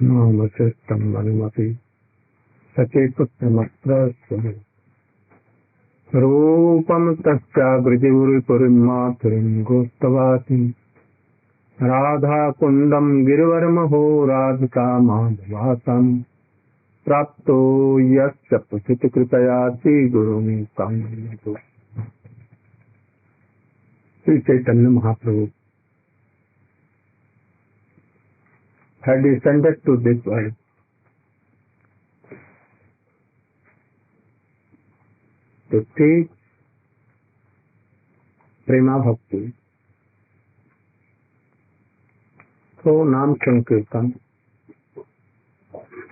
नामश्रेष्ठं वनमपि सचेतुष्टमत्र रूपं तस्याग्रजिपुरीमातुरीं गोस्तवाति राधाकुण्डं गिरिवरमहो राधिका माधवासं प्राप्तो यस्य प्रथितकृपया श्रीगुरुं तं Sri Chaitanya Mahaprabhu had descended to this world to teach Prema Bhakti through Nam Sankirtan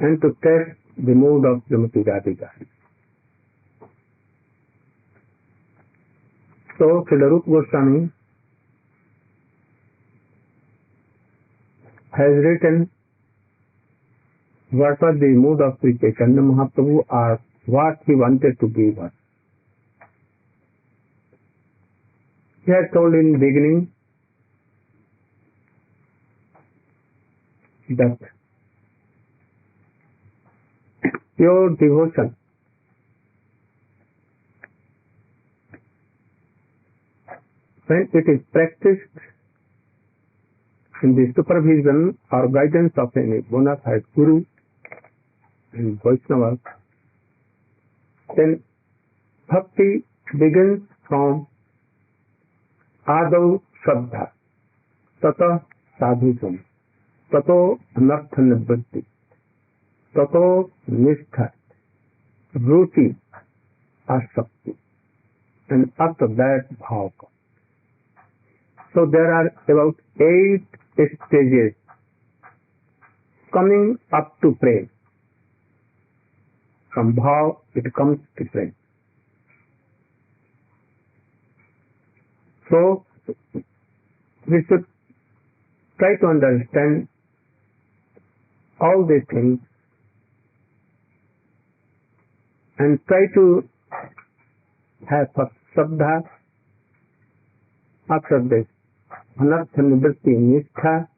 and to test the mood of Srimati Radhika. So, Srila Rupa Goswami has written what was the mood of Sri Chaitanya Mahaprabhu or what he wanted to give us. He had told in the beginning that pure devotion when it is practiced in the supervision or guidance of any bona fide Guru and Vaishnava, then bhakti begins from Adav Shraddha, Tata Sadhusam, Tato Anartha Nivritti, Tato Nishtha, Ruci Asakti, and after that Bhava. So there are about 8 stages coming up to prayer. From bhav it comes to prayer. So we should try to understand all these things and try to have Shraddha, after this Anartha Nivritti Nishtha,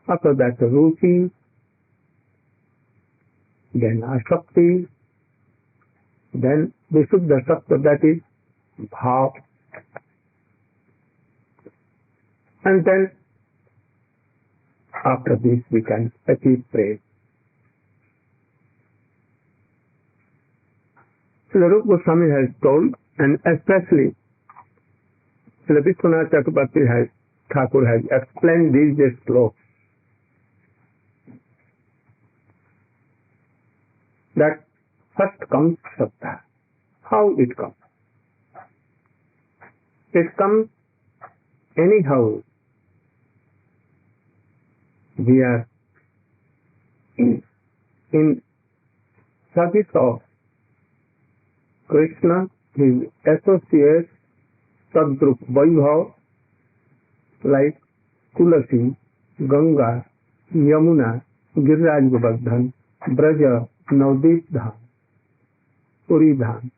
after that Ruci, then Asakti, then Visuddha Sattva, that is Bhav, and then after this we can achieve praise. Srila Rupa Goswami has told, and especially Srila Vishwanath Chakrabarti Thakur has explained these slokas, that first comes Shraddha. How it comes? It comes anyhow. We are in service of Krishna, his associates, Sadrup Vaibhav, like Tulasi, Ganga, Yamuna, Giriraj Govardhan, Braja, Navdeep Dham, Puri Dham.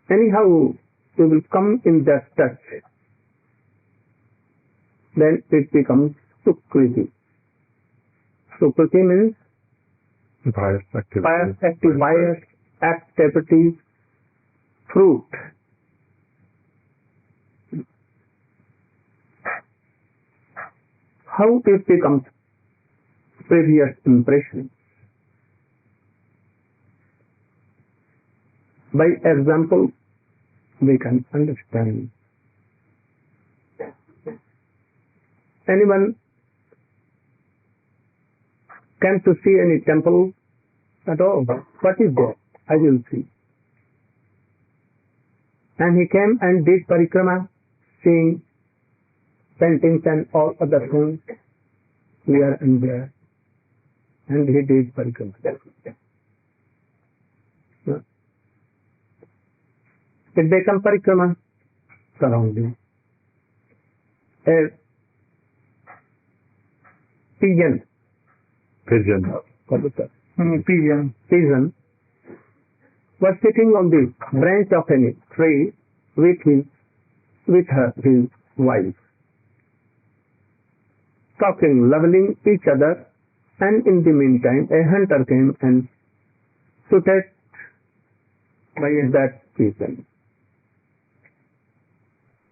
Anyhow, we will come in that touch. Then it becomes Sukriti. Sukriti means pious activities, fruit. How it becomes previous impression? By example, we can understand. Anyone came to see any temple at all? What is there? I will see. And he came and did parikrama, seeing paintings and all other things here and there. And he did parikrama. It became parikrama surrounding. A pigeon was sitting on the branch of any tree with his wife. talking, leveling each other, and in the meantime a hunter came and shot by that pigeon.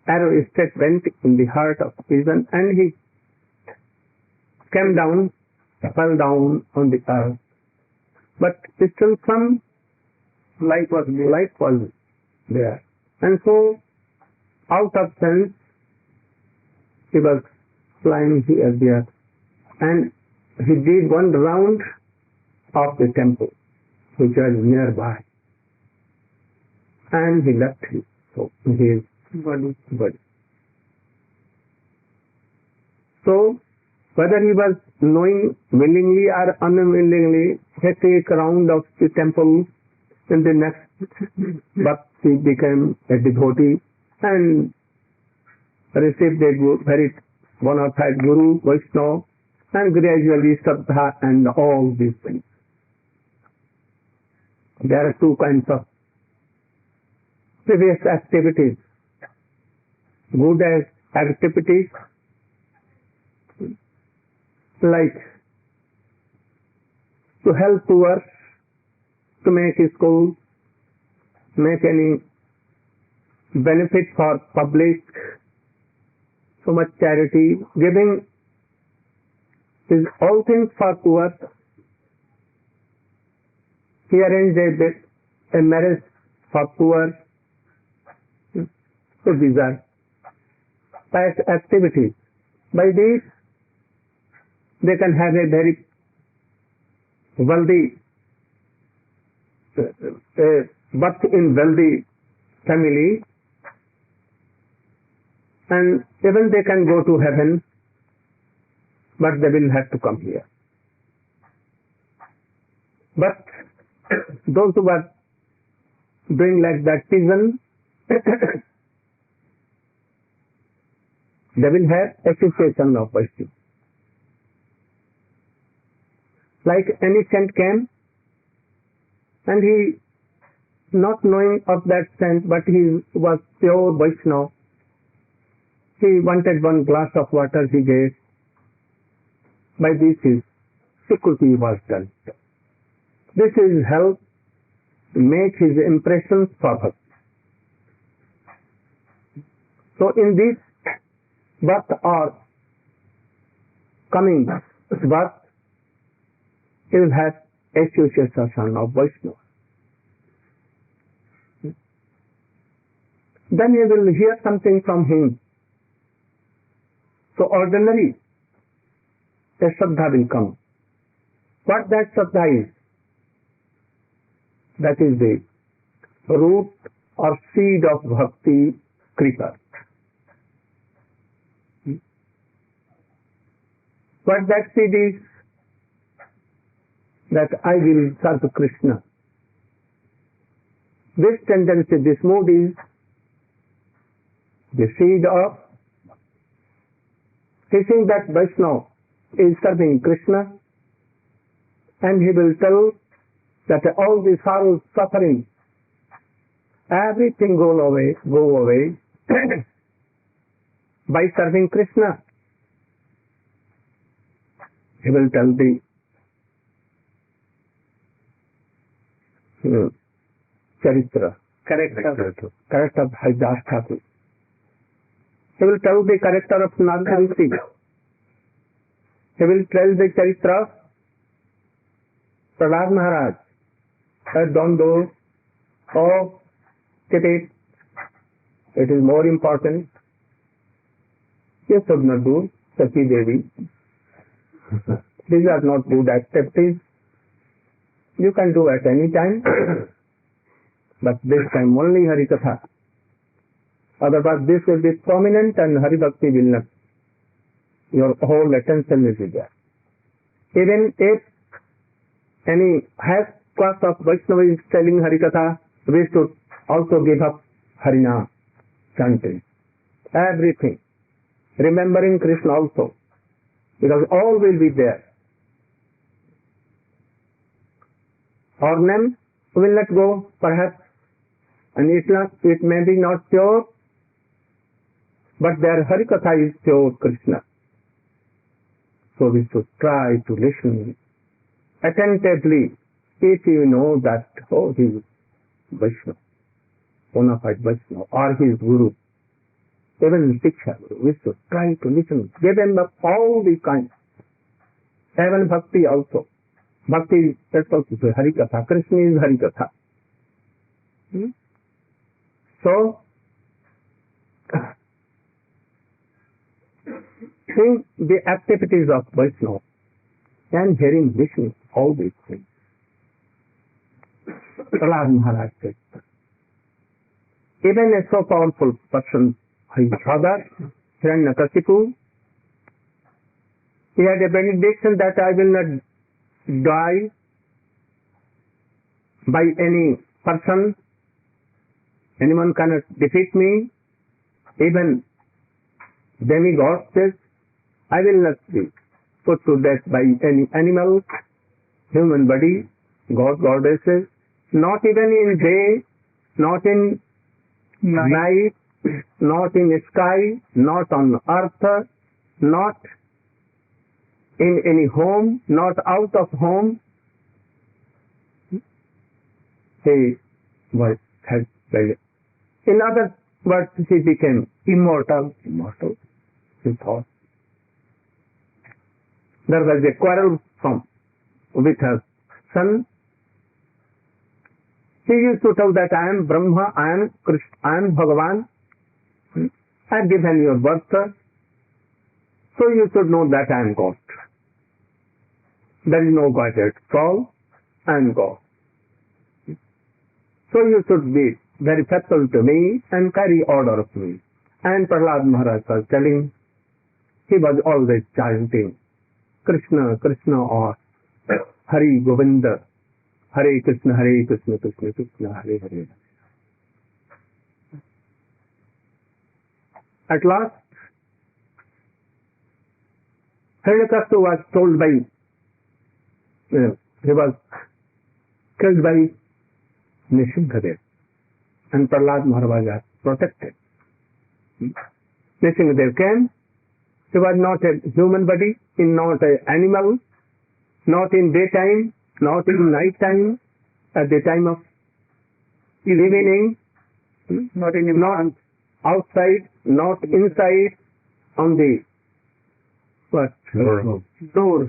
Arrow straight went in the heart of the pigeon, and he came down, fell down on the earth. But still some light was there. And so, out of sense, he was flying here, there. And he did one round of the temple, which was nearby. And he left his body. So, whether he was knowing willingly or unwillingly, he take a round of the temple. In the next birth, he became a devotee and received a very bona fide Guru, Vaishnava, and gradually Shraddha and all these things. There are two kinds of previous activities. Good activities like to help poor, to make schools, make any benefit for public, so much charity, giving is all things for poor. He arranged a marriage for poor. So these are past activities. By these, they can have a very wealthy birth in wealthy family, and even they can go to heaven, but they will have to come here. But those who are doing like that pigeon, they will have association of virtue. Like any saint came, and he, not knowing of that saint, but he was pure Vaishnava. He wanted one glass of water, he gave. By this his security was done. This is help to make his impressions perfect. So in this birth or coming birth, he will have association of Vaishnava. Then you will hear something from him. So ordinary, a Shraddha will come. What that Shraddha is? That is the root or seed of bhakti creeper. What that seed is? That I will serve Krishna. This tendency, this mood is the seed of teaching that Vaishnava is serving Krishna, and he will tell that all the sorrows, suffering, everything go away by serving Krishna. He will tell the character of Haridas Thakur. He will tell the character of Narasimha. He will tell the character of Prahlad Maharaj. Don't do, oh, keep it. It is more important. You should not do Sati Devi. These are not good activities. You can do at any time, but this time only Hari Katha. Otherwise this will be prominent and Hari Bhakti will not. Your whole attention will be there. Even if any half class of Vaishnava is telling Hari Katha, we should also give up Harinam chanting. Everything. Remembering Krishna also. Because all will be there. Our name will not go, perhaps, and it may be not pure, but their Hari Katha is pure Krishna. So we should try to listen attentively. If you know that, oh, he is Vaishnava, bona fide Vaishnava, or he is Guru, even Siksha Guru, we should try to listen. Give him all these kinds. Even Bhakti also. Bhakti, that's also Harikatha. Krishna is Harikatha. So, seeing the activities of Vaishnava and hearing, listening, all these things. Prahlad Maharaj said, even a so powerful person, his father, Hiranyakasipu, he had a benediction that I will not die by any person. Anyone cannot defeat me. Even demigod says, I will not be put to death by any animal, human body, god, goddesses, not even in day, not in night, not in sky, not on earth, not in any home, not out of home. He was had very. In other words, he became immortal. Immortal, he thought. There was a quarrel with her son. He used to tell that I am Brahma, I am Krishna, I am Bhagavan. I have given you birth, so you should know that I am God. There is no God at all. I am God. So you should be very faithful to me and carry order of me. And Prahlad Maharaj was telling, he was always chanting Krishna, Krishna, or Hari Govinda, Hare Krishna, Krishna Krishna, Hare Hare. At last, Hiranyakasipu was told by, he was killed by Nishingadev, and Prahlad Maharaj was protected. Nishingadev came. He was not a human body, not an animal, not in daytime, not in night time, at the time of evening, not outside, not inside, on the door,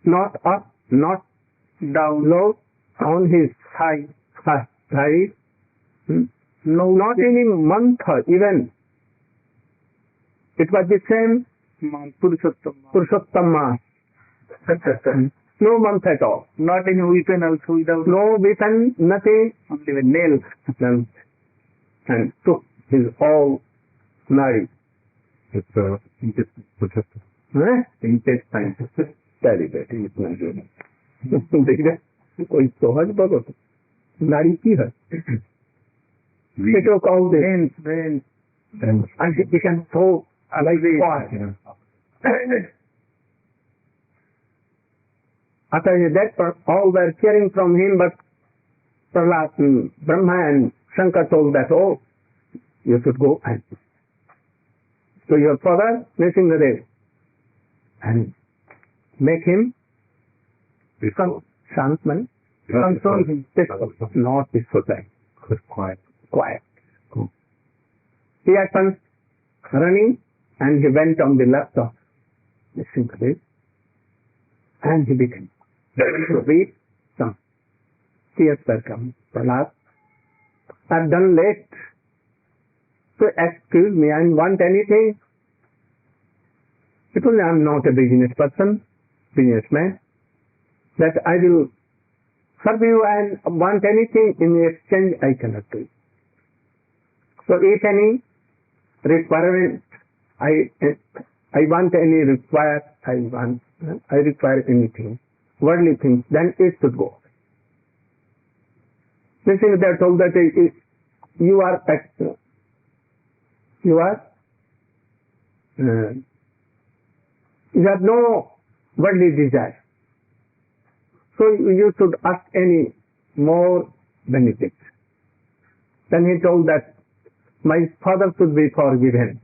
not up, not down, low, on his side, no, not any month even. It was the same Purushottama. No month at all. Not any weapon also, without no weapon, nothing, only a nail. And took his all nari. It's intestine. Very bad. It's not good. कोई सहज भगत नारी की है. They took all the veins, and he became so like fire. After that, all were cheering from him, but Prahlad, Brahma and Shankar told that, oh, you should go and to your father, Nishingadev, and make him become Shantman, console him, not disobey, quiet. He at once running, and he went on the left of Nishingadev, and he became to read some tears were coming. Prahlad, I've done late, so excuse me, I want anything. Because I am not a businessman, that I will serve you and want anything in exchange, I cannot do. So if any requirement, I want any I require anything, worldly things, then it should go. This is they are told that you have no worldly desire. So you should ask any more benefits. Then he told that my father should be forgiven.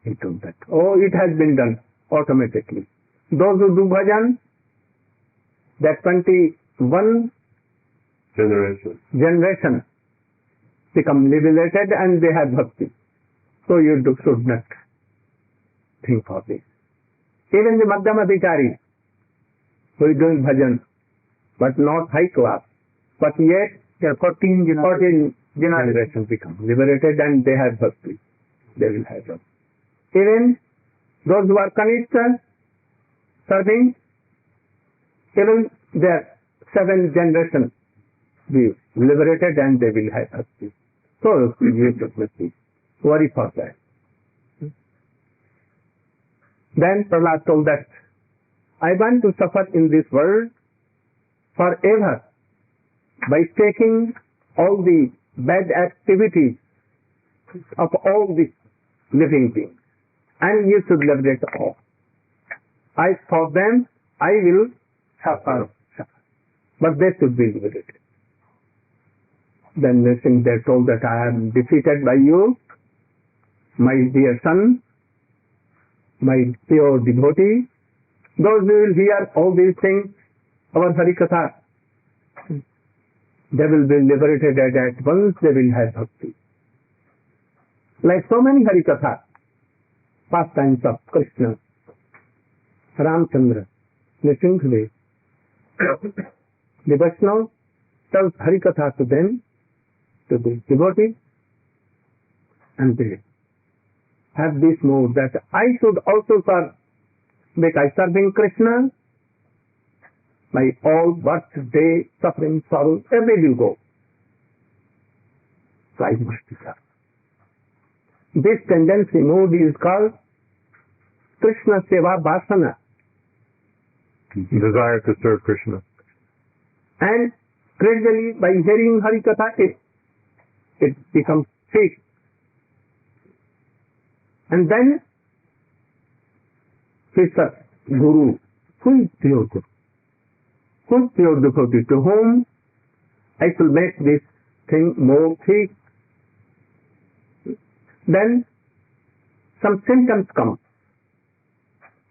He told that. Oh, it has been done automatically. Those who do bhajan, that 21 generation become liberated and they have bhakti. So you should not think of this. Even the Madhyama Adhikari who is doing bhajan, but not high class, but yet 14 generations become liberated and they have bhakti. They will have bhakti. Even those who are Kanishta serving, even their 7 generations be liberated and they will have bhakti. So you should not worry for that. Then Prahlad told that, I want to suffer in this world forever by taking all the bad activities of all the living beings, and you should liberate all. For them, I will suffer, but they should be liberated. Then they told that I am defeated by you, my dear son, my pure devotee. Those who will hear all these things, our Harikatha, they will be liberated at once, they will have bhakti. Like so many Harikatha, pastimes of Krishna, Ramchandra, Nrsimhadev, the Vaishnava tells Harikatha to them, to the devotee, and they have this mood that I should also serve. By serving Krishna, my all birth, day, suffering, sorrow, every will go. So I must serve. This tendency, mood is called Krishna Seva Vasana. Desire to serve Krishna. And gradually, by hearing Harikatha, it becomes fixed. And then, his Guru, who is pure Guru? Who is pure devotee? To whom I shall make this thing more fixed. Then, some symptoms come.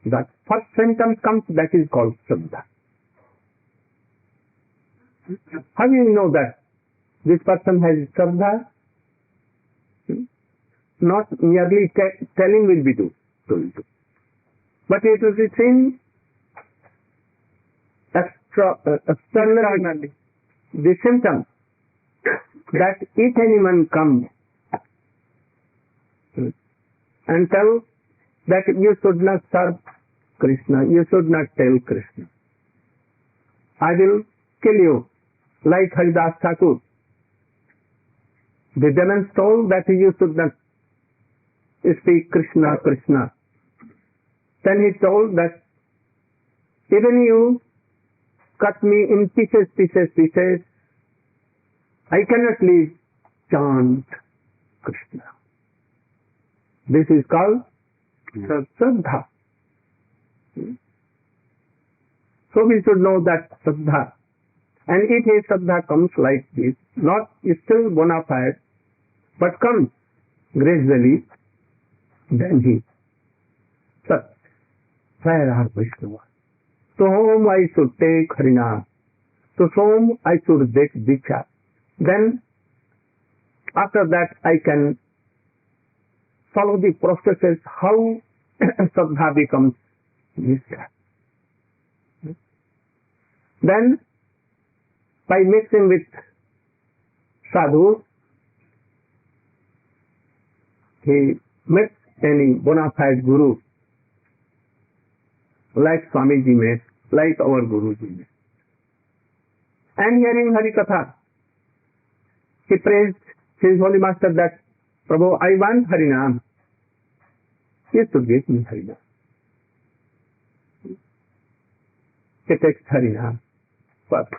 That first symptom comes, that is called Shraddha. How do you know that this person has Shraddha? Not merely telling will be told. But it will be seen externally, the symptom that if anyone comes and tell that you should not serve Krishna, you should not tell Krishna, I will kill you, like Haridas Thakur. The demons told that you should not speak Krishna, Krishna. Then he told that even you cut me in pieces, I cannot leave chant Krishna. This is called Shraddha. So we should know that Shraddha. And if his Shraddha comes like this, not still bona fide, but comes gradually, then he says, where are Vaishnavas? To whom I should take Harinam, to whom I should take Diksha. Then, after that, I can follow the processes how Shraddha becomes Nishtha. Then, by mixing with sadhus, he meets any bona fide guru, like Swamiji met, like our Guruji met. And hearing Harikatha, he praised his holy master that, Prabhu, I want Harinam. He should give me Harinam. He takes Harinam first.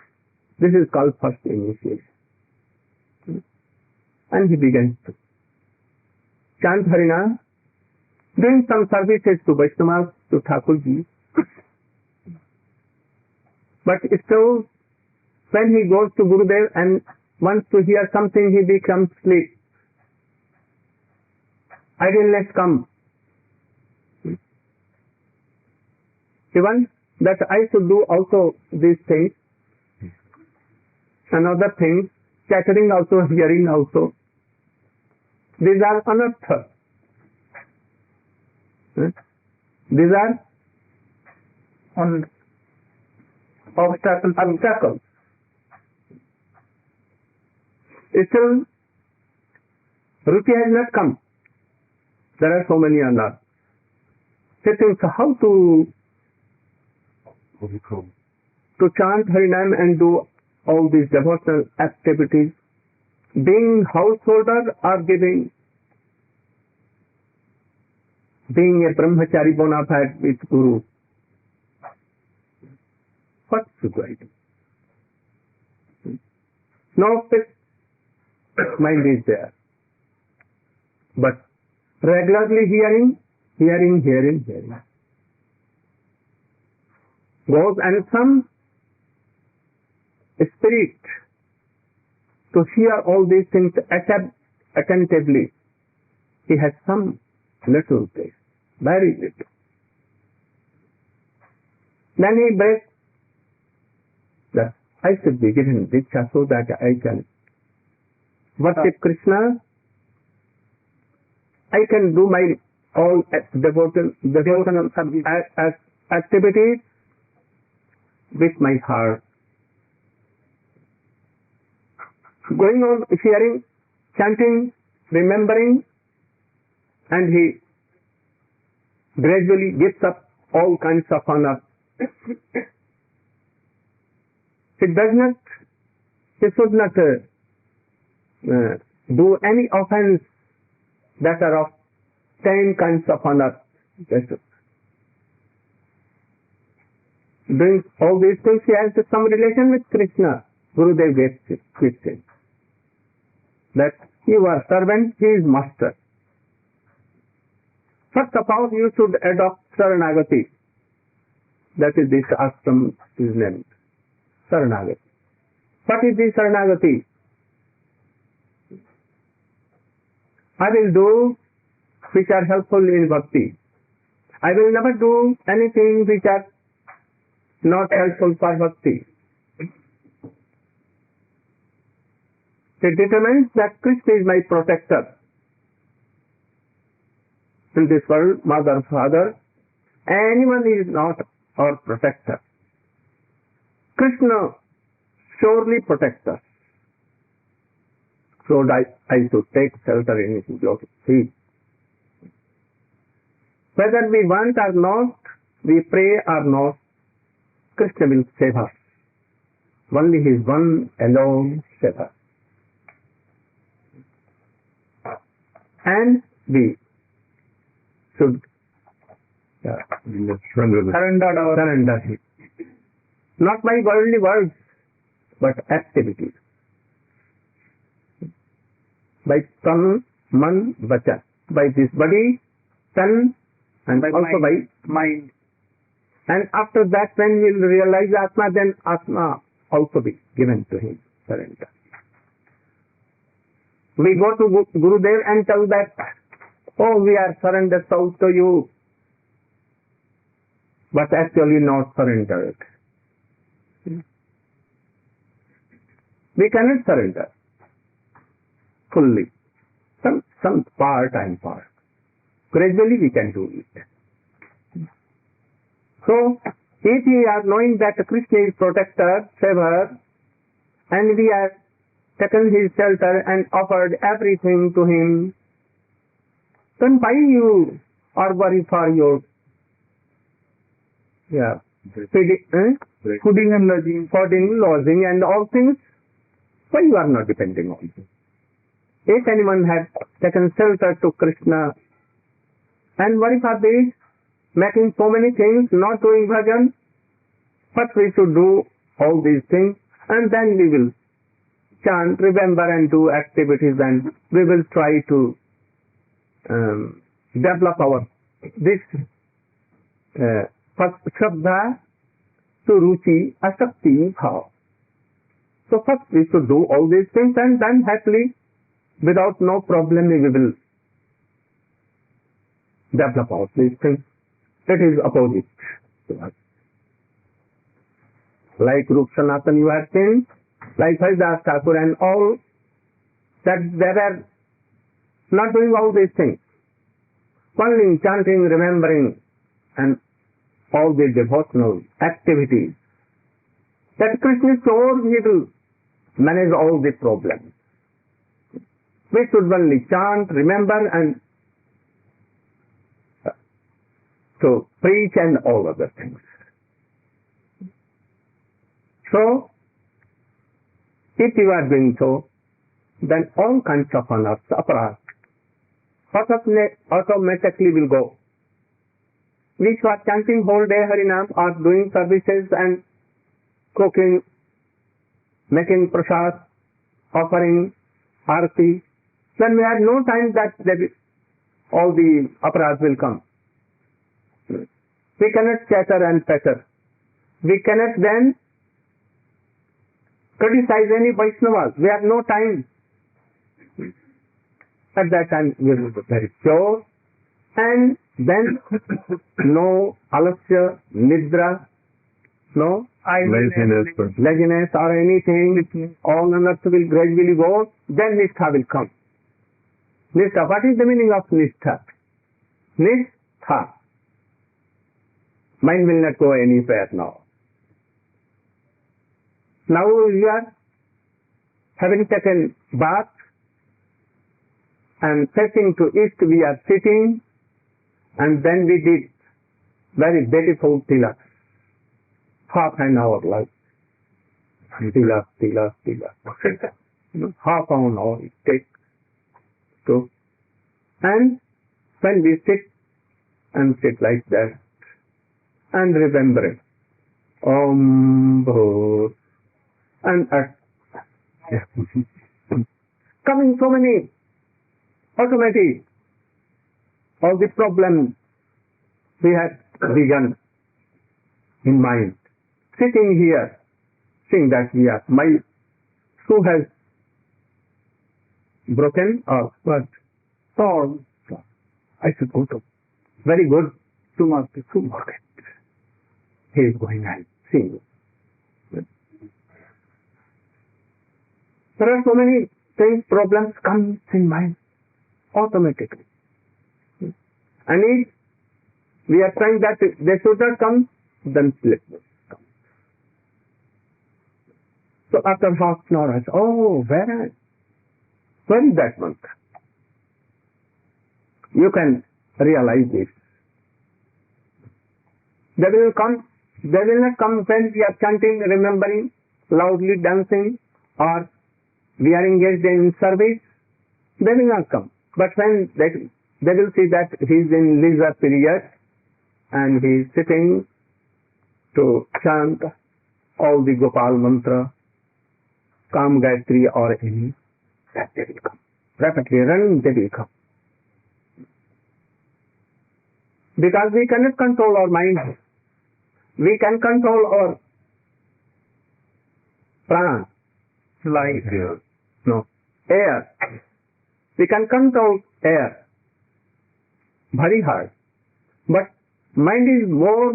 This is called first initiation. And he begins to chant Harinam, doing some services to Vaishnavas, to Thakurji. But still, when he goes to Gurudev and wants to hear something, he becomes sleep. Idleness comes. even that I should do also these things, and other things, chattering also, hearing also. These are anartha. These are obstacles. Still, Ruchi has not come. There are so many others. She thinks how to chant Harinam and do all these devotional activities. Being householder or being a brahmachari bona fide with Guru. What should I do? No fixed mind is there. But regularly hearing. Goes and some spirit to hear all these things attentively. He has some little taste, very little. Then he begs that I should be given Diksha so that I can worship Krishna. I can do my all devotional activities with my heart. Going on hearing, chanting, remembering, and he gradually gives up all kinds of honor. He should not do any offense that are of 10 kinds of honor. Doing all these things, he has some relation with Krishna. Gurudev gets it. That you are servant, he is master. First of all, you should adopt Saranagati. That is this ashram is named. Saranagati. What is this Saranagati? I will do which are helpful in bhakti. I will never do anything which are not helpful for bhakti. It determines that Krishna is my protector. In this world, mother, father, anyone is not our protector. Krishna surely protects us. So I should take shelter in his lotus feet. Whether we want or not, we pray or not, Krishna will save us. Only his one alone save us. And we should surrender him. Not by worldly words, but activities. By tan, man, vacha. By this body, tan, and by also by mind. And after that, when we will realize Atma, then Atma also be given to him, surrender. We go to Gurudev and tell that, oh, we are surrendered soul to you, but actually not surrendered. We cannot surrender fully. Some part and part. Gradually we can do it. So, if we are knowing that Krishna is protector, saver, and we have taken his shelter and offered everything to him, then why you are worried for your fooding and lodging and all things? Why you are not depending on him? If anyone has taken shelter to Krishna and worry for this, making so many things, not doing bhajan, but we should do all these things, and then we will chant, remember and do activities, and we will try to develop our this first Shraddha to Ruci Asakti Bhav. So first we should do all these things, and then happily, without no problem, we will develop all these things. It is opposite to us. like Rup Sanatan you have seen, like Haridas Thakur and all, that they were not doing all these things. Only chanting, remembering, and all the devotional activities. That Krishna is sure he will manage all the problems. We should only chant, remember, and to preach and all other things. So, if you are doing so, then all kinds of aparat automatically will go. We are chanting whole day Harinam or doing services and cooking, making prasad, offering arati. Then we have no time that all the aparat will come. We cannot chatter and patter. We cannot then criticize any Vaishnavas. We have no time. At that time we will be very pure, and then no alasya, nidra, no laziness or anything. All unearth will gradually go. Then Nishtha will come. Nishtha. What is the meaning of Nishtha? Nishtha. Mind will not go anywhere now. Now you are having taken bath and facing to east we are sitting, and then we did very beautiful tilak. Half an hour like tilak. Half an hour it takes to. And when we sit like that and remembering Om Bhur and coming so many automatic, all the problems we had begun in mind. Sitting here, seeing that we are, my shoe has broken or what? So I should go to, very good, to market. He is going and seeing. There are so many things, problems come in mind automatically. And if we are trying that they should not come, then let them come. So after half an hour, I said, oh, where is that mantra? You can realize this. They will not come when we are chanting, remembering, loudly dancing, or we are engaged in service. They will not come. But when they will see that he is in leisure period and he is sitting to chant all the Gopal mantra, Kam Gayatri or any, that they will come. Rapidly running, they will come. Because we cannot control our mind. We can control our prana, like air. We can control air. Very hard. But mind is more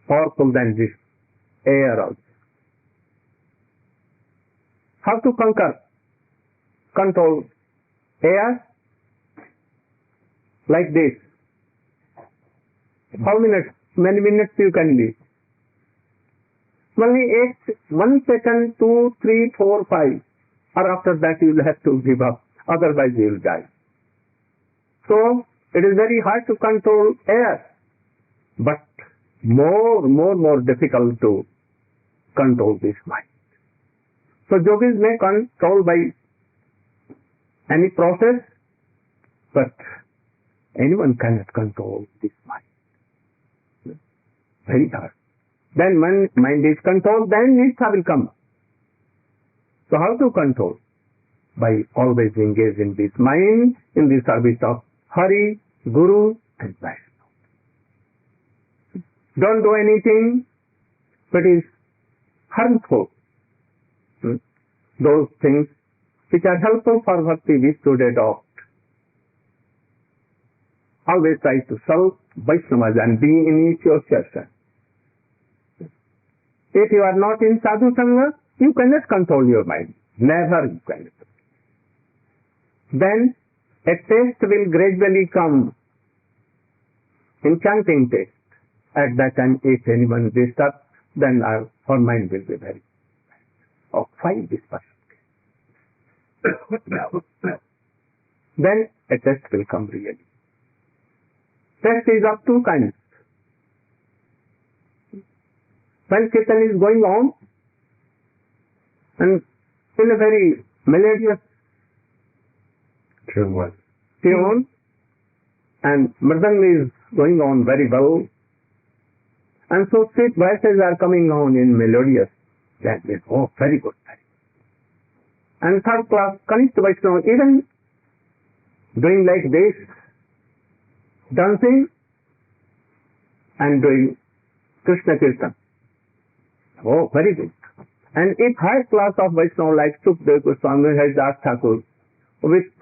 powerful than this air also. How to control air? Like this. How many minutes you can live? Only 1 second, 2, 3, 4, 5. Or after that you will have to give up. Otherwise you will die. So it is very hard to control air. But more difficult to control this mind. So yogis may control by any process, but anyone cannot control this mind. Very hard. Then when mind is controlled, then Nishtha will come. So how to control? By always engage in this mind, in the service of Hari, Guru and Vaishnava. Don't do anything that is harmful. Those things which are helpful for bhakti we should adopt. Always try to serve Vaishnavas and be in each association. If you are not in sadhu sangha, you cannot control your mind. Never you can. Then a taste will gradually come, enchanting taste. At that time, if anyone disturbs, then our mind will be very, oh, why this person? Then a test will come really. Test is of two kinds. When kirtan is going on, and in a very melodious tune, and mridang is going on very well, and so sweet voices are coming on in melodious, that is, oh, very good. And third class, Kanishta Vaishnava, even doing like this, dancing and doing Krishna Kirtan. Oh, very good. And if high class of Vaishnava like Sukdev Goswami, Haridas Thakur, with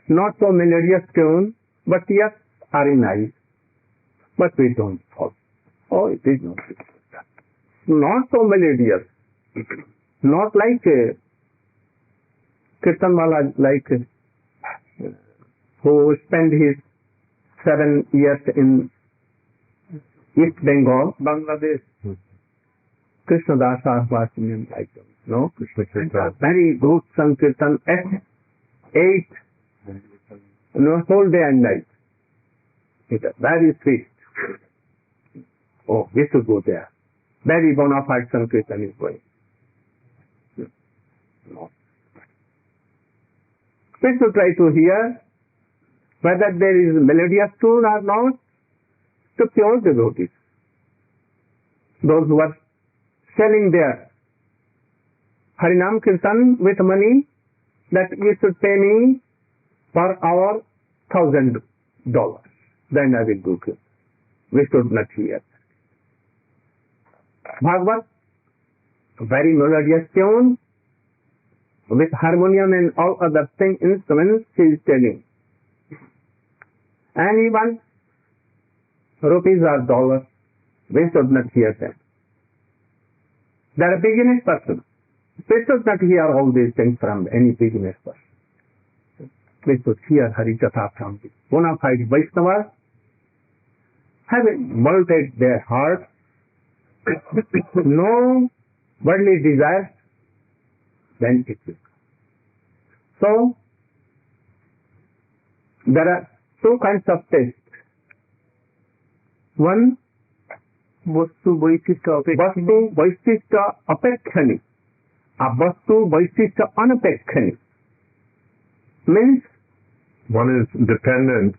not so melodious tune, but yes, are in eyes, but we don't follow. Oh, it is not so melodious, not like Kirtanwala, like who spent his 7 years in East Bengal, Bangladesh. Krishna Das was like them. No? Very good Sankirtan at 8, whole day and night. It is very sweet. Oh, we should go there. Very bona fide Sankirtan is going. No. We should try to hear whether there is melodious tune or not to pure devotees. Those who are selling their Harinam Kirtan with money, that you should pay me per hour $1,000. Then I will do Kirtan. We should not hear. Bhagavad, very melodious tune, with harmonium and all other instruments, he is telling. And even rupees or dollars, we should not hear them. They are a beginner person. We should not hear all these things from any beginner person. We should hear Harikatha from the bona fide Vaishnavas, having melted their hearts, no worldly desires, then it will come. So, there are two kinds of taste. One, Vastu Vaishishta Apekhani. Vastu Vaishishta Anapekhani. Means, one is dependent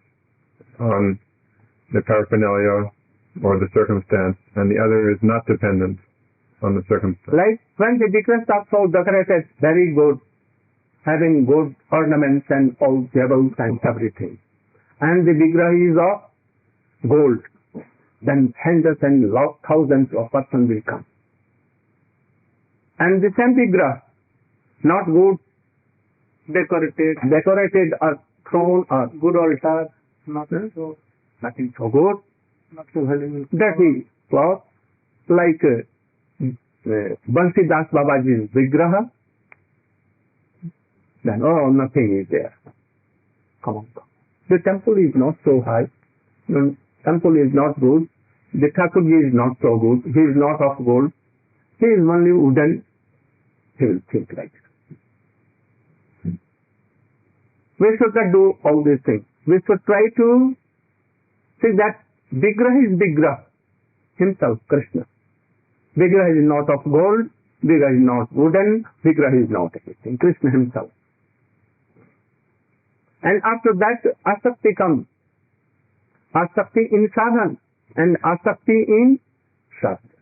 on the paraphernalia or the circumstance, and the other is not dependent on the circumstance. Like when the vigraha are so decorated, very good, having good ornaments and all jewels and everything, and the vigraha is of gold, then hundreds and thousands of persons will come. And the same vigraha, not good, decorated or throne or good altar, nothing so good, not so valuable. That is cloth, like Bansi Das Babaji's vigraha, then oh, nothing is there. Come on. The temple is not so high, the temple is not good, the Thakurji is not so good, he is not of gold, he is only wooden, he will think like that. We should not do all these things. We should try to see that vigraha is vigraha, himself, Krishna. Vigraha is not of gold, vigraha is not wooden, vigraha is not anything, Krishna himself. And after that, asakti comes. Asakti in sadhana and asakti in shastra.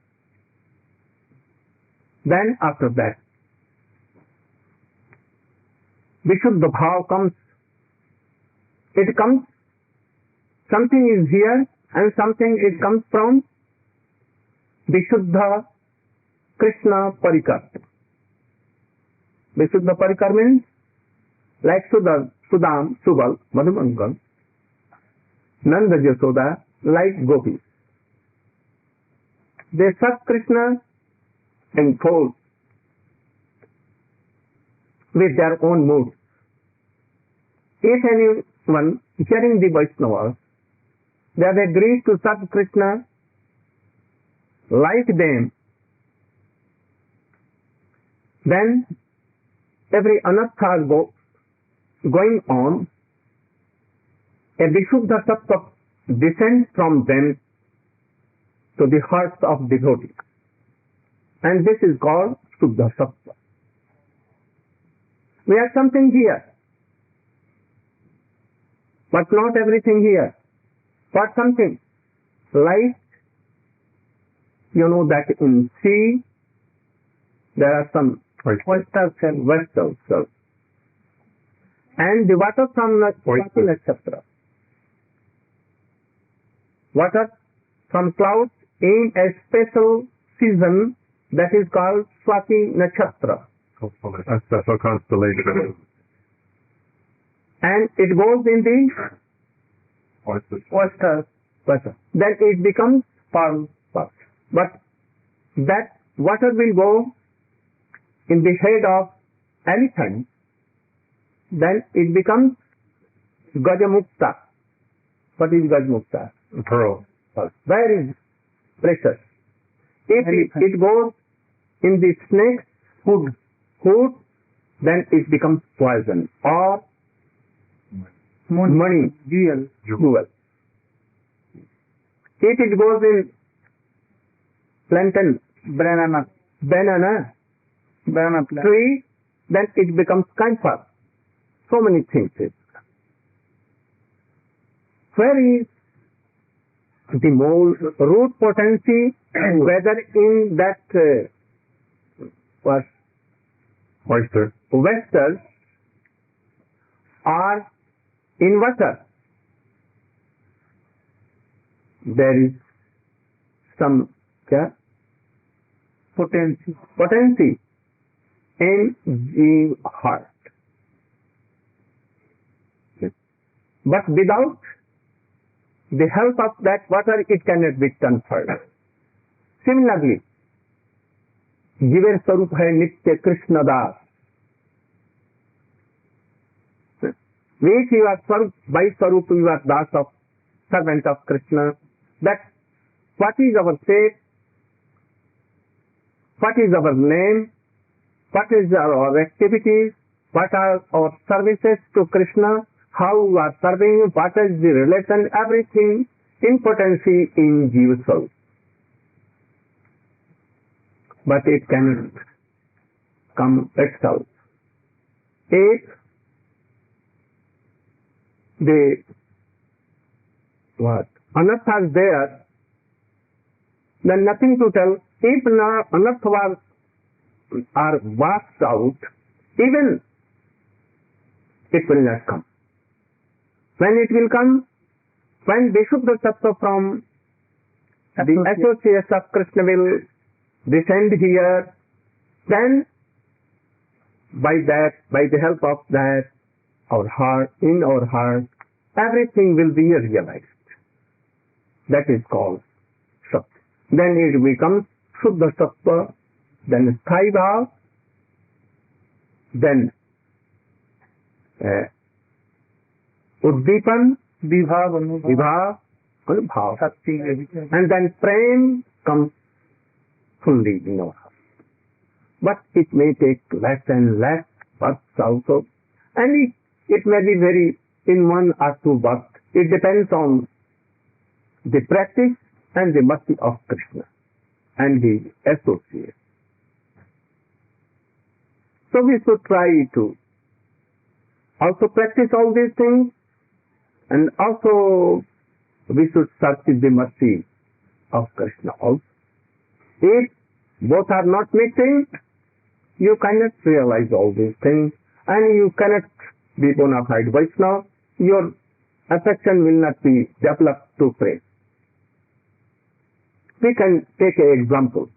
Then after that, Vishuddha Bhav comes. It comes, something is here and something it comes from Vishuddha Krishna Parikar. Vishuddha Parikar means like Sudam, Subal, Madhumangal, Nanda Jasoda, like gopis. They serve Krishna enforced with their own moods. If anyone hearing the Vaishnavas, they have agreed to serve Krishna like them, then every anartha going on, a Vishuddha Sattva descends from them to the hearts of devotees. And this is called Shuddha Sattva. We have something here, but not everything here. But something like, you know that in sea there are some oysters and vessels, and the water from Swati Nakshatra, water from clouds in a special season that is called Swati Nakshatra. A special constellation. And it goes in the oyster. Then it becomes palm. But that water will go in the head of elephant. Then it becomes Gajamukta. What is Gajamukta? Pearl. Very precious. If it goes in the snake's food, then it becomes poison or money, jewel. If it goes in plantain, banana tree, then it becomes camphor. So many things. Where is the more root potency, whether in that Oyster. Vessels or in water, there is some potency in the heart. But without the help of that water, it cannot be transferred. Similarly, जीवेर स्वरूप है नित्य कृष्ण दास. Which you are Swarup, by Swarup you are Das of, servant of Krishna. That what is our faith, what is our name, what is our activities, what are our services to Krishna, how we are serving, what is the relation, everything in potency in Jiva Swarup. But it cannot come itself. If the anartha is there, then nothing to tell. If anartha are washed out, even it will not come. When it will come, when Vishuddha Sattva from the associates of Krishna will descend here, then by the help of that, in our heart, everything will be realized. That is called Sattva. Then it becomes Shuddha Sattva, then Sthai Bhav, then Uddipan, Vibhav, Anubhav, and then Prem comes fully in our heart. But it may take less and less births also, and it may be very in 1 or 2 births. It depends on the practice and the mercy of Krishna and the associates. So we should try to also practice all these things, and also we should search the mercy of Krishna also. If both are not mixing, you cannot realize all these things, and you cannot be bona fide Vaishnava. Your affection will not be developed to pray. We can take an example.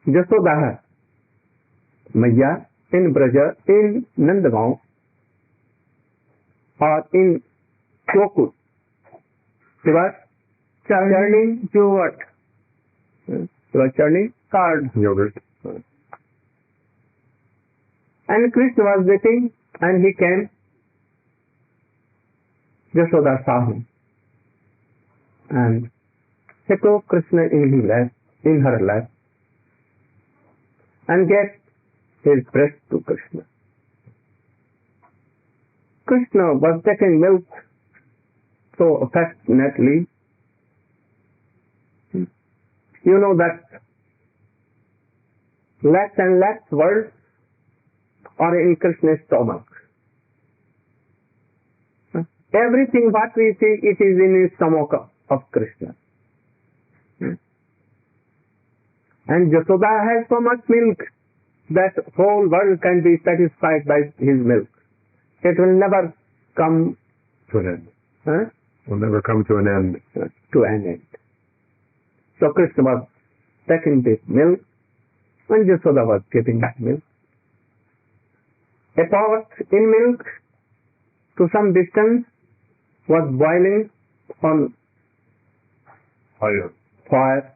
Jasoda Maya in Braja, in Nandagaon, or in Kokut, she was churning yogurt. You are churning curd. Yogurt. And Krishna was waiting, and he came. Yashoda saw him, and he took Krishna in her lap, and gave his breast to Krishna. Krishna was taking milk so affectionately. You know that less and less words are in Krishna's stomach. Everything what we see, it is in his stomach of Krishna. And Yashoda has so much milk that whole world can be satisfied by his milk. It will never come to an end. Will never come to an end. To an end. So Krishna was taking this milk, and Yashoda was giving that milk. A pot in milk to some distance was boiling on fire,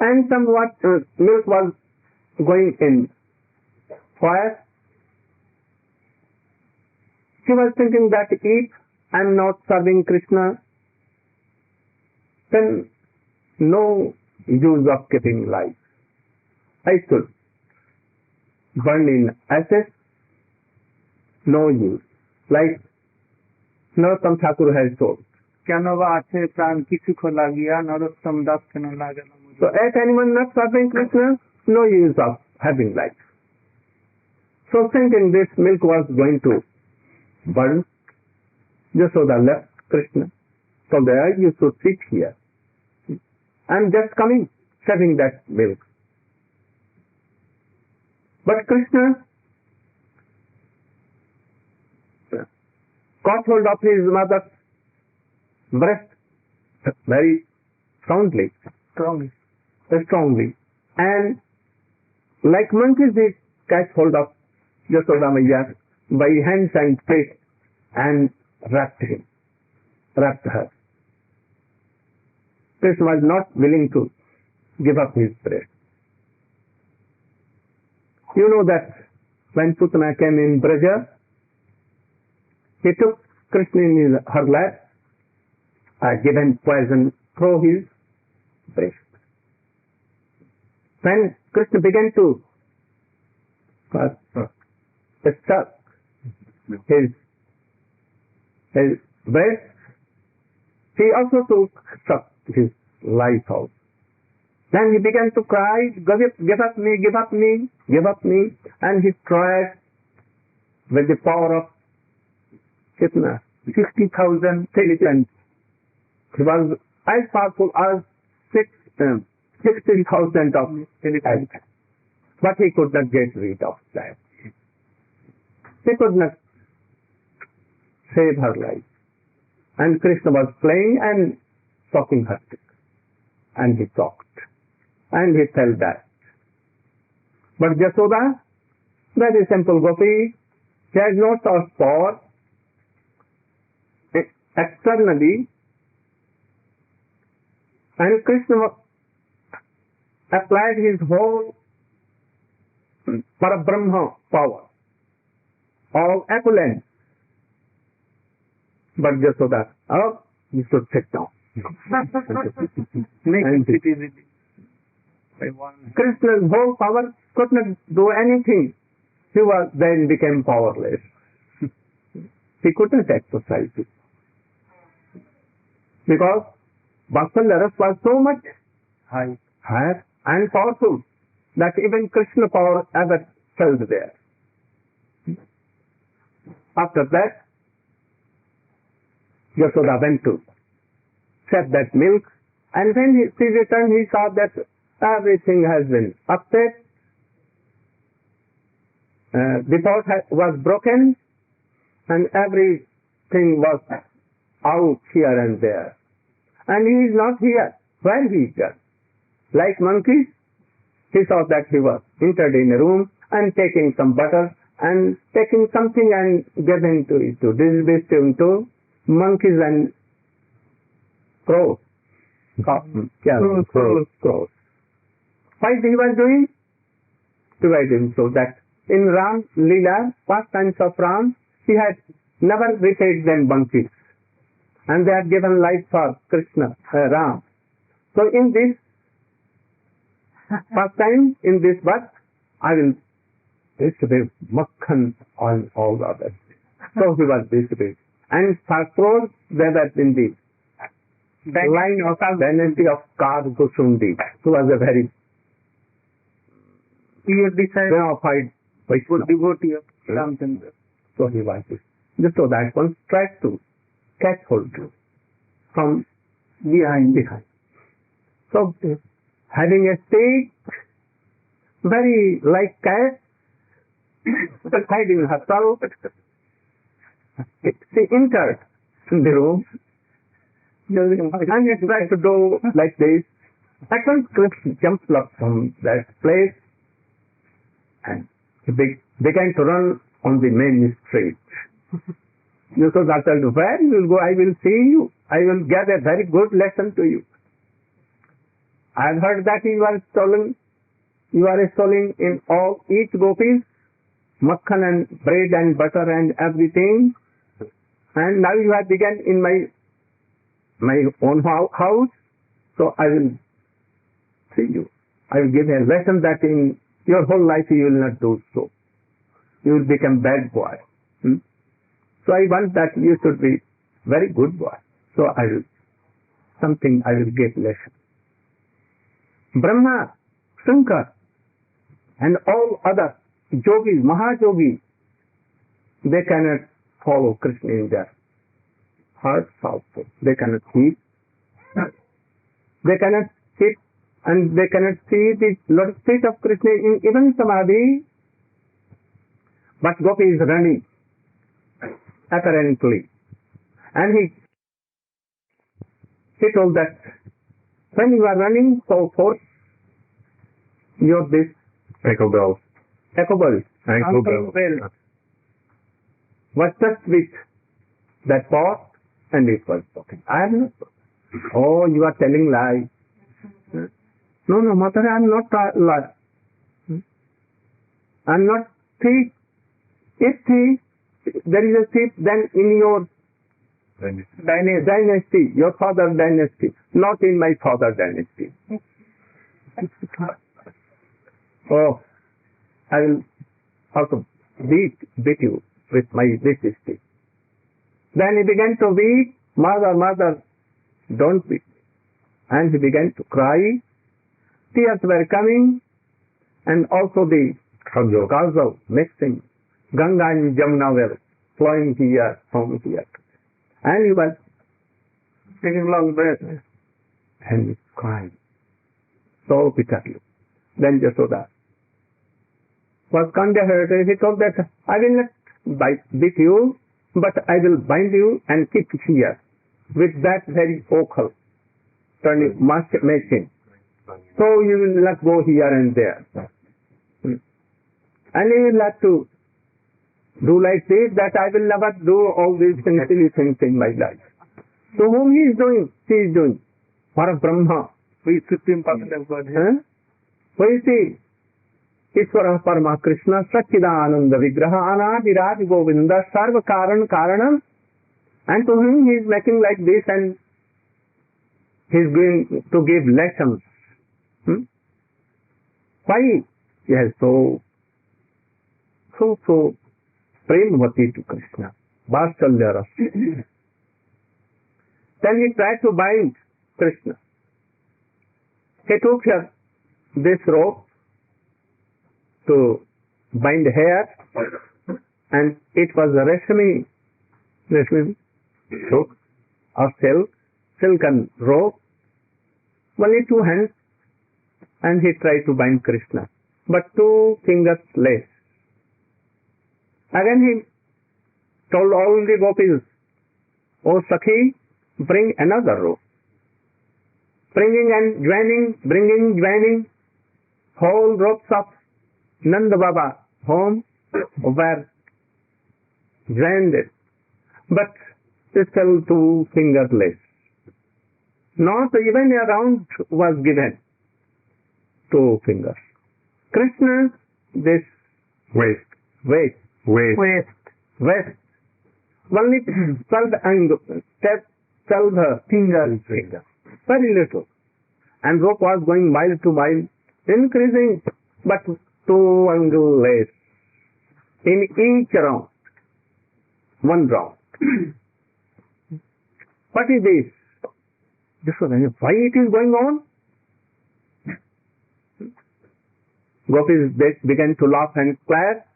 and somewhat milk was going in fire. She was thinking that if I am not serving Krishna, then no use of keeping life. I should burn in ashes, no use. Like Narottam Thakur has told. So if anyone not serving Krishna, no use of having life. So thinking this milk was going to burn, Yashoda left Krishna. So there you should sit here. I'm just coming, serving that milk. But Krishna caught hold of his mother's breast very strongly, and like monkeys they catch hold of Yashoda Maiya by hands and feet and wrapped her. Krishna was not willing to give up his breast. You know that when Putana came in Braja, he took Krishna in her lap, given poison through his breast. When Krishna began to suck his breast, he also sucked his life out. Then he began to cry, give up me, give up me, give up me. And he cried with the power of 60,000 elephants. He was as powerful as 60,000 of elephants. But he could not get rid of that. He could not save her life. And Krishna was playing and sucking her stick. And he talked. And he fell back. But Yashoda, very simple gopi, she has no such power externally. And Krishna applied his whole Parabrahma power, all opulence. But Yashoda, oh, you should sit down. Krishna's whole power could not do anything. He was then became powerless. He could not exercise it. Because Vatsalya was so much higher and powerful that even Krishna power ever fell there. After that, Yashoda went to set that milk, and when she returned, he saw that everything has been upset. The pot was broken, and everything was out here and there. And he is not here. Where he is just? Like monkeys, he saw that he was entered in a room and taking some butter and taking something and giving to distributing to monkeys and crows. Crows. Why he was doing? He was doing so that in Ram Lila, pastimes of Ram, he had never recited them bunches. And they had given life for Krishna, Ram. So in this pastime, in this birth, I will distribute makhan on all the others. So he was distributed. And for crows, there was in the line of dynasty of Kargusundi, who was a very verified devotee of Ramchandra. So he was this. Just so that one tried to catch hold from behind. So having a stick, very like cat, hiding herself, she entered in the room and he tried to do like this. At once Krishna jumped up from that place and he began to run on the main street. Yashoda told, where you will go, I will see you. I will give a very good lesson to you. I have heard that you are stealing in all each gopis, makhan and bread and butter and everything. And now you have begun in my own house, so I will see you. I will give a lesson that in your whole life you will not do so. You will become bad boy. So I want that you should be very good boy. So I will give lesson. Brahma, Shankar, and all other yogis, Mahayogis, they cannot follow Krishna in their hearts also. They cannot eat. They cannot sit and they cannot see the lotus feet of Krishna in even Samadhi. But Gopi is running, apparently. And he told that when you are running so forth, your this ankle bells was touched with that pot and it was broken. I am not broken. Oh, you are telling lies. No, mother, I am not lying. I am not thief. If there is a thief, then in your dynasty, your father's dynasty, not in my father's dynasty. Oh, I will also beat you with this stick. Then he began to weep, mother, don't weep. And he began to cry. Tears were coming, and also the Kajal mixing. Ganga and Jamuna were flowing here, from here. And he was taking long breath and he cried so bitterly. Then Yashoda was contented. He told that I will not beat you, but I will bind you and keep you here with that very vocal turning making. So you will not go here and there. And you will have to do like this, that I will never do all these silly things in my life. So whom he is doing? He is doing. For a Brahma. Who is Supreme Personality of Godhead? Who is he? Ishvara Parama Krishna Satchidananda Vigraha Anadiraj Govinda Sarva Karanam. And to him he is making like this and he is going to give lessons. Why? Yes, so Premvati to Krishna. Vatshalya Rasa. Then he tried to bind Krishna. He took this rope to bind hair, and it was a reshmi silk or silken rope, only 2 hands, and he tried to bind Krishna, but 2 fingers less. Again he told all the gopis, "O Sakhi, bring another rope." Bringing and joining, whole ropes of Nanda Baba home were joined, but still 2 fingers less. Not even a round was given. 2 fingers. Krishna, this Waist. waist. Only 12 fingers. Very little. And rope was going mile to mile, increasing, but 2 angle less. In each round. 1 round. What is this? Why it is going on? Gopis began to laugh and clap.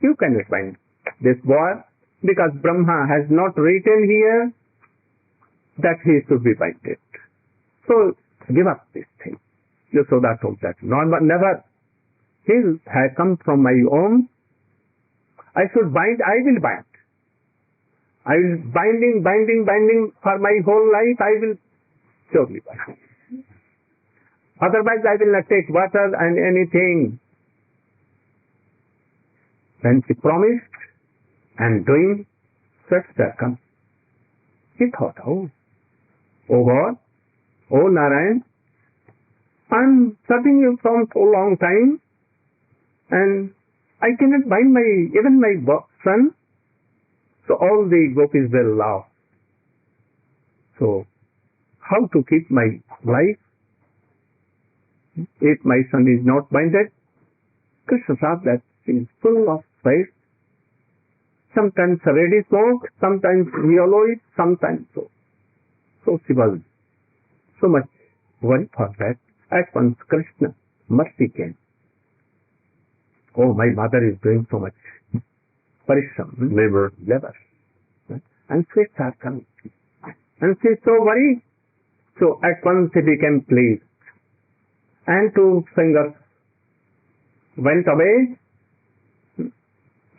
You cannot find this boy, because Brahma has not written here that he should be binded. So give up this thing. Yashoda told that. Never. He has come from my own. I should bind, I will bind. I will binding for my whole life. I will surely bind. Otherwise I will not take water and anything. When she promised and doing, such circum. He thought, oh God, oh Narayan, I'm serving you from so long time and I cannot bind even my son. So all the gopis will laugh. So how to keep my life if my son is not binded? Krishna saw that she is full of faith. Sometimes ready smoke, sometimes yellowish, sometimes so. So she was so much worried for that. At once Krishna mercy came. Oh, my mother is doing so much parishram, labor. And sweets are coming. And she is so worried. So at once he became pleased. And 2 fingers went away.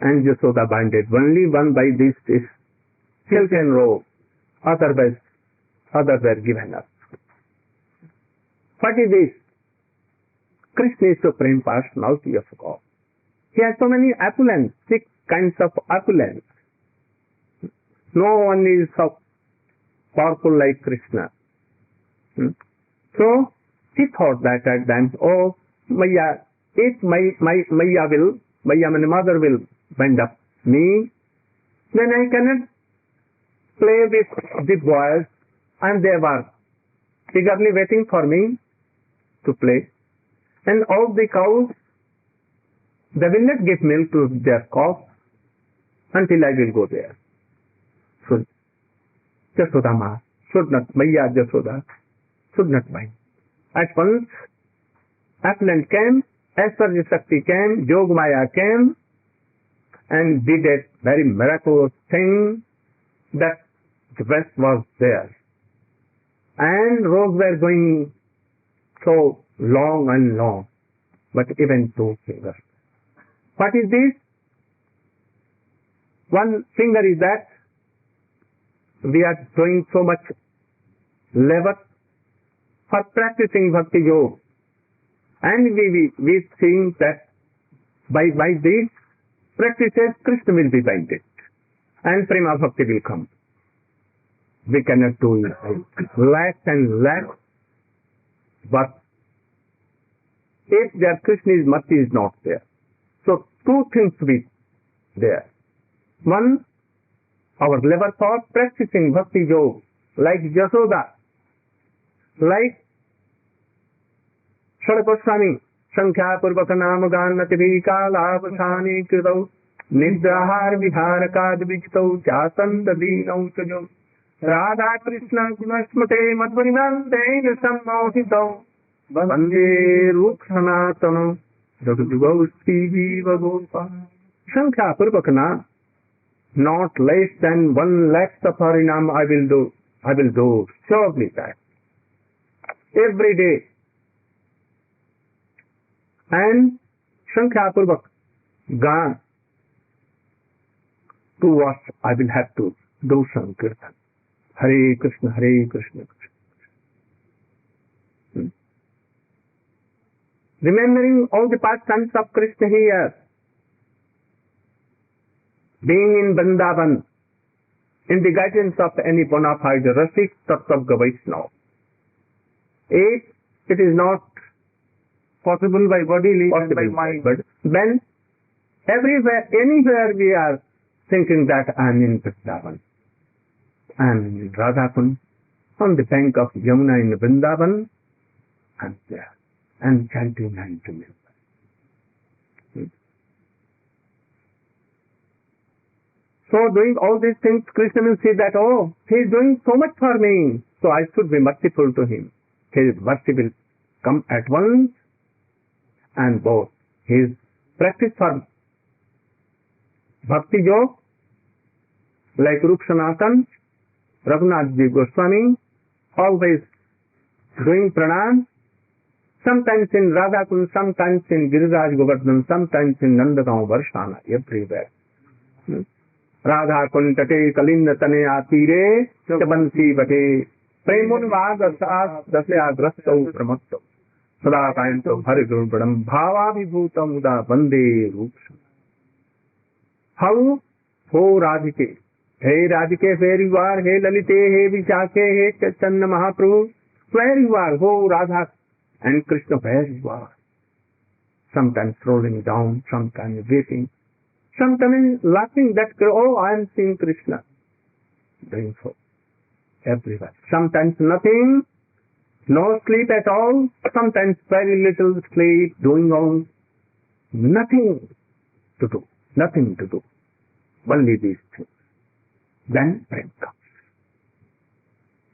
And Yashoda binded. Only one by this is silken robe. Other were given up. What is this? Krishna is Supreme Personality of God. He has so many opulence, 6 kinds of opulence. No one is so powerful like Krishna. So he thought that at times, oh, Maya, if my mother will bind up me, then I cannot play with the boys, and they were eagerly waiting for me to play. And all the cows, they will not give milk to their calves until I will go there. So Yashoda should not, Maya Yashoda should not bind. At once, Atlant came, Aishwarya Shakti came, Yogmaya came, and did a very miraculous thing that the breast was there. And rows were going so long and long, but even 2 fingers. What is this? One finger is that we are doing so much labor for practicing Bhakti Yoga. And we think that by these practices, Krishna will be binded. And Prema Bhakti will come. We cannot do lakhs and lakhs. But if their Krishna's mercy is not there. So 2 things will be there. One, our labor for practicing Bhakti Yoga, like Yashoda, like Shadagoswami, Sankhya Purvaka Namaganati Vikalaavasani Kritau, Nidrahar Viharakad Vijitau, Jasanda Dinau Chajo, Radha Krishna Gunasmate Madhurimandein Sammohitau, Vande Rukshanatanu, Jagadigo Stevie Vagopa. Sankhya Purvakana, not less than 1 lakh of Harinam I will do, surely that. Every day. And Sankhya Purvak, Gan, 2 hours I will have to do Sankirtan. Hare Krishna, Hare Krishna, Krishna. Remembering all the pastimes of Krishna here, being in Vrindavan, in the guidance of any bona fide Rasik Tattva Vaishnava, If it is not possible by bodily and by possible, mind. but when everywhere, anywhere we are thinking that I am in Vrindavan, I am in Radhakund, on the bank of Yamuna in Vrindavan, I am there, and chanting and remember. So doing all these things, Krishna will see that, oh, he is doing so much for me, so I should be merciful to him. His mercy will come at once, and both his practice for bhakti yoga, like Rup Sanatan, Raghunath Ji Goswami, always doing pranam, sometimes in Radhakund, sometimes in Giriraj Govardhan, sometimes in Nandagaon, Varshana, everywhere. Radha Kuntate Kalinda Tanaya Tire Chabansi Bate Premun Vaga Sas Dasya Grasto Pramatto Sada Kayanto Hariguru Pradam Bhava Vibhuta Muda Bande Rupsa. How? Ho Radhike. Hey Radhike, where you are? Hey Lalite, hey Vishake, hey Chaitanya Mahaprabhu, where you are? Ho Radha and Krishna, where you are? Sometimes rolling down, sometimes weeping, sometimes laughing that, oh, I am seeing Krishna. Doing so everywhere. Sometimes nothing, no sleep at all, sometimes very little sleep, doing all, nothing to do, nothing to do. Only these things. Then prem comes.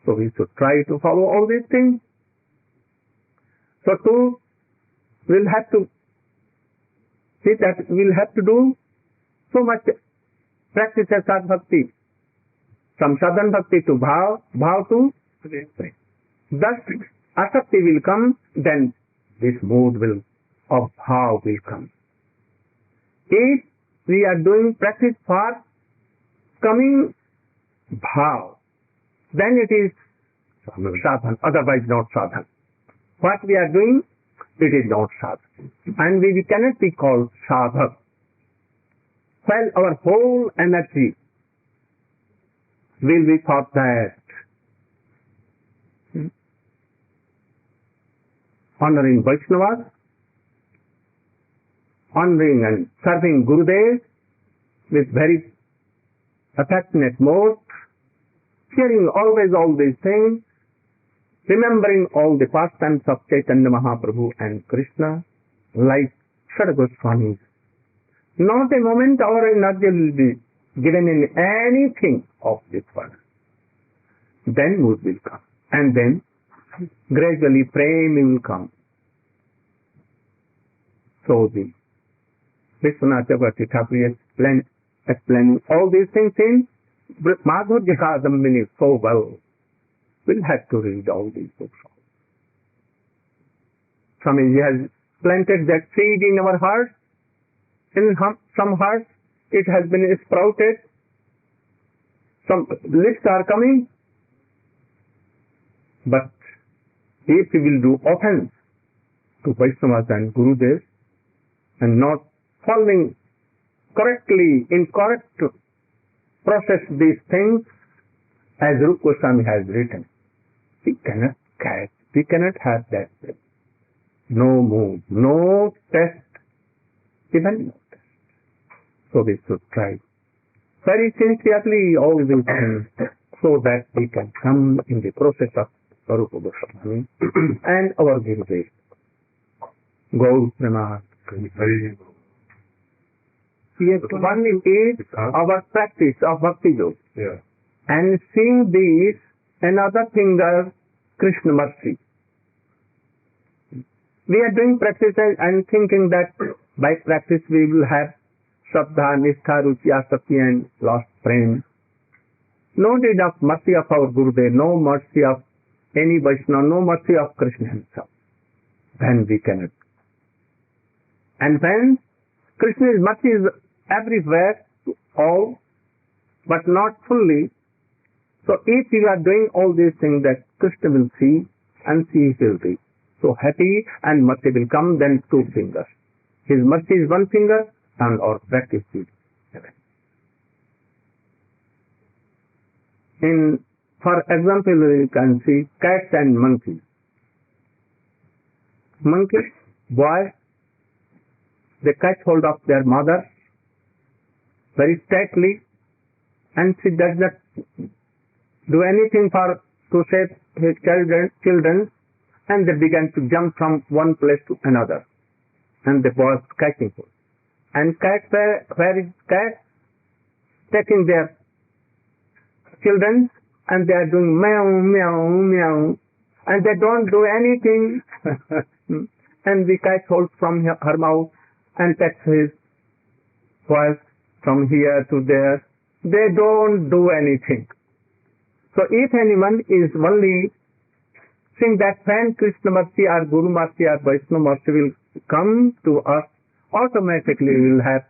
So we should try to follow all these things. So too, we'll have to see that we'll have to do so much practice as sadh bhakti. From sadhan bhakti to bhav to prem. Thus, asakti will come, then this mood will of bhav will come. If we are doing practice for coming bhav, then it is sadhan, otherwise not sadhan. What we are doing, it is not sadhan. And we cannot be called sadhak. While our whole energy will be for that. Honoring Vaishnavas, honoring and serving Gurudev with very affectionate mode, hearing always all these things, remembering all the pastimes of Chaitanya Mahaprabhu and Krishna, like Sada Goswamis. Not a moment our energy will be given in anything of this world. Then mood will come. And then gradually prem will come. So the Vishwanath Chakravarti Thakur explaining all these things in Madhurya Kadambini so well. We'll have to read all these books. Swamiji has planted that seed in our hearts. In some hearts it has been sprouted. Some leaves are coming. But if we will do offense to Vaishnavas and Gurudevs and not following correctly, in correct process these things, as Rupa Goswami has written, we cannot catch, we cannot have that. No move, no test, even no test. So we should try very sincerely all these things so that we can come in the process of Rupa Goswami and our Gurudev. Gaur Premat. Yes, one is our practice of Bhakti Yoga. Yeah. And seeing these, another finger, Krishna mercy. We are doing practice and thinking that by practice we will have Shraddha, Nishtha, Ruci, Asakti and lost prem. No need of mercy of our Gurudev, no mercy of any Vaishnava, no mercy of Krishna himself. Then we cannot. And when Krishna's mercy is everywhere to all, but not fully, so if you are doing all these things that Krishna will see and he will be so happy and mercy will come, then two fingers. His mercy is one finger and our practice is seven. For example, you can see cats and monkeys. Monkeys, boys, they catch hold of their mother very tightly, and she does not do anything to save his children, and they began to jump from one place to another, and the boys catching hold. And cat, where is cat? Taking their children, and they are doing meow, meow, meow, and they don't do anything. And the cat holds from her mouth and takes his voice from here to there. They don't do anything. So if anyone is only think that when Krishna Mercy or Guru Mercy or Vaishnava Mercy will come to us, automatically we will have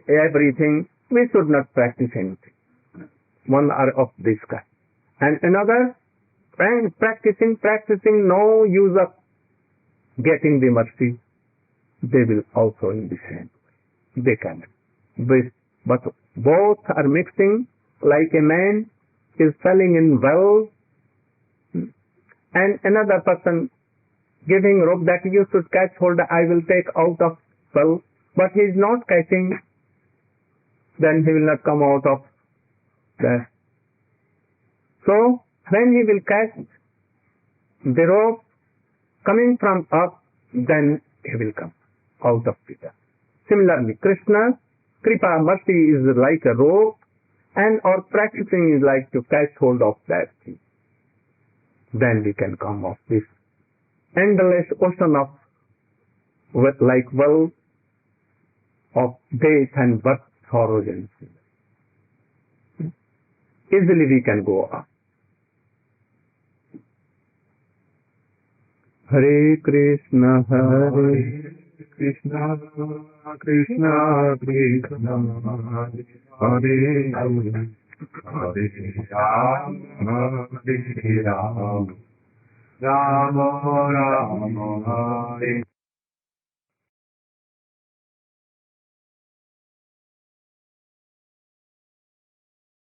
everything, we should not practice anything. One are of this kind. And another, practicing, no use of getting the mercy, they will also in the same way. They cannot. But both are mixing, like a man is falling in well, and another person giving rope that you should catch hold, I will take out of well, but he is not catching, then he will not come out of there. So, when he will catch the rope coming from up, then he will come out of it. Similarly, Krishna, Kripa, mercy is like a rope, and our practicing is like to catch hold of that thing. Then we can come off this endless ocean of, like well, of death and birth, sorrows and sin. Easily we can go up. Hare Krishna, Hare Krishna, Krishna, Krishna, Hare Hare, Hare Rama, Hare Rama, Rama Rama, Hare